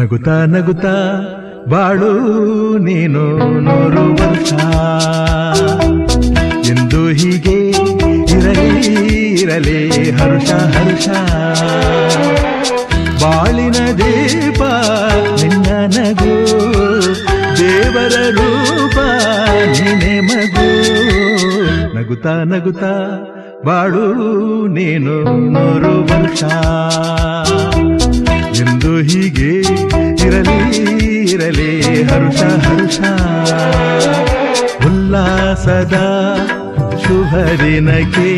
ನಗುತ್ತಾ ನಗುತ್ತಾ ಬಾಳು ನೀನು 100 ವರ್ಷ ಎಂದು ಹೀಗೆ ಇರಲಿ ಇರಲಿ ಹರುಷ ಹರುಷ ಬಾಳಿನ ದೀಪ ನಿನ್ನ ನಗು ದೇವರ ರೂಪ ನೀನೆ ಮಗು ನಗುತ್ತಾ ನಗುತ್ತಾ ಬಾಳು ನೀನು 100 ವರ್ಷ ಎಂದು ಹೀಗೆ ಇರಲಿ ಇರಲಿ ಹರುಷ ಹರುಷ ಉಲ್ಲಾಸದ ಶುಭ ದಿನಕ್ಕೆ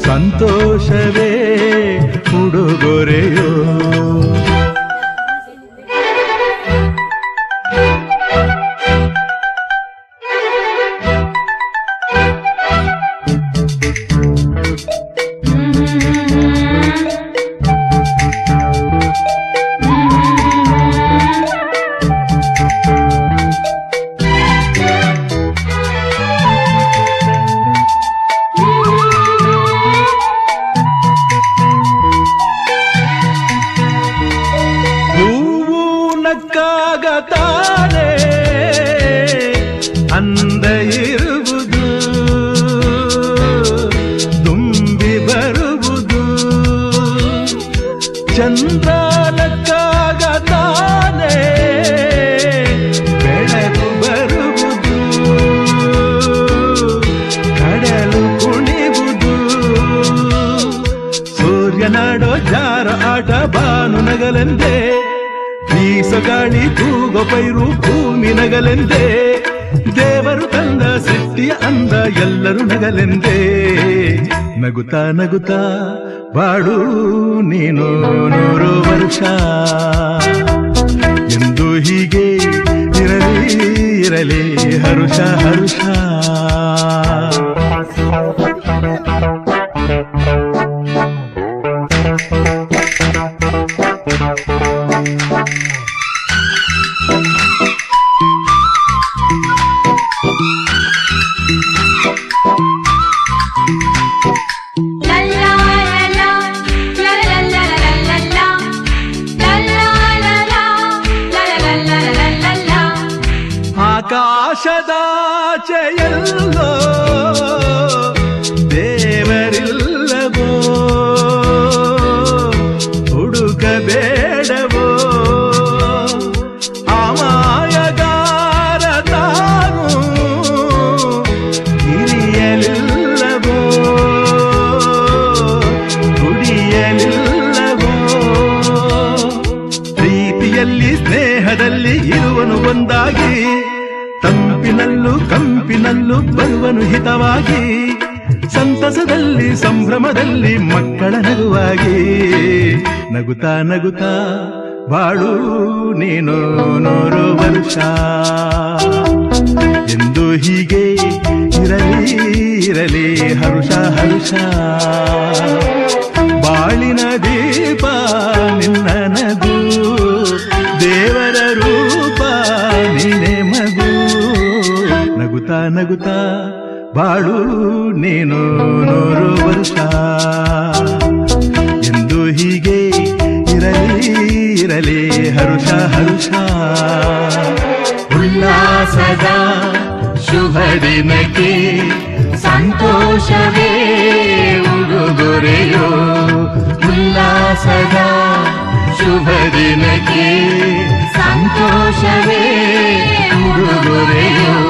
ಸಂತೋಷವೇ ಉಡುಗೊರೆಯೋ ನಕ್ಕಾಗತಾನೆ ಅಂದ ಇರುವುದು ತುಂಬಿ ಬರುವುದು ಚಂದ್ರ ನಕ್ಕಾಗತಾನೆ ಬೆಳಕು ಬರುವುದು ಕಡಲು ಕುಣಿವುದು ಸೂರ್ಯನಾಡೋ ಜಾರ ಆಟ ಬಾನು ನಗಲೆಂದೇ ಬೀಸಗಾಳಿ ತೂಗೋ ಪೈರು ಭೂಮಿ ನಗಲೆಂದೇ ದೇವರು ತಂದ ಸೃಷ್ಟಿಯ ಅಂದ ಎಲ್ಲರೂ ನಗಲೆಂದೇ ನಗುತ್ತಾ ನಗುತ್ತಾ ಬಾಳು ನೀನು 100 ವರ್ಷ ಎಂದು ಹೀಗೆ ಇರಲಿ ಇರಲಿ ಹರುಷ ಹರುಷ ಆಕಾಶದಾಚೆಯಲ್ಲೋ ದೇವರಿಲ್ಲವೋ ಹುಡುಕಬೇಡವೋ ಅಮಾಯಗಾರ ತಾನು ಹಿರಿಯಲಿಲ್ಲವೋ ಕುಡಿಯಲಿಲ್ಲವೋ ಪ್ರೀತಿಯಲ್ಲಿ ಸ್ನೇಹದಲ್ಲಿ ಇರುವನು ಒಂದಾಗಿ ತಂಪಿನಲ್ಲೂ ಕಂಪಿನಲ್ಲೂ ಬರುವನು ಹಿತವಾಗಿ ಸಂತಸದಲ್ಲಿ ಸಂಭ್ರಮದಲ್ಲಿ ಮಕ್ಕಳ ನಗುವಾಗಿ ನಗುತ್ತಾ ನಗುತ್ತಾ ಬಾಳು ನೀನು 100 ವರ್ಷ ಎಂದು ಹೀಗೆ ಇರಲಿ ಇರಲಿ ಹರುಷ ಹರುಷ ಬಾಳಿನ ದೀಪ ನಿನ್ನ ನಗು ದೇವರ ರೂಪ ನೀನೆ ಮಗು ನಗುತ್ತಾ ನಗುತ್ತಾ ಬಾಳು ನೀನು 100 ವರ್ಷ ಎಂದು ಹೀಗೆ ಇರಲಿ ಇರಲಿ ಹರುಷ ಹರುಷ ಉಲ್ಲಾಸದ ಶುಭ ದಿನಕ್ಕೆ ಸಂತೋಷವೇ ಉಡುಗೊರೆಯೋ ಉಲ್ಲಾಸದ ಶುಭ ದಿನಕ್ಕೆ ಸಂತೋಷವೇ ಉಡುಗೊರೆಯೋ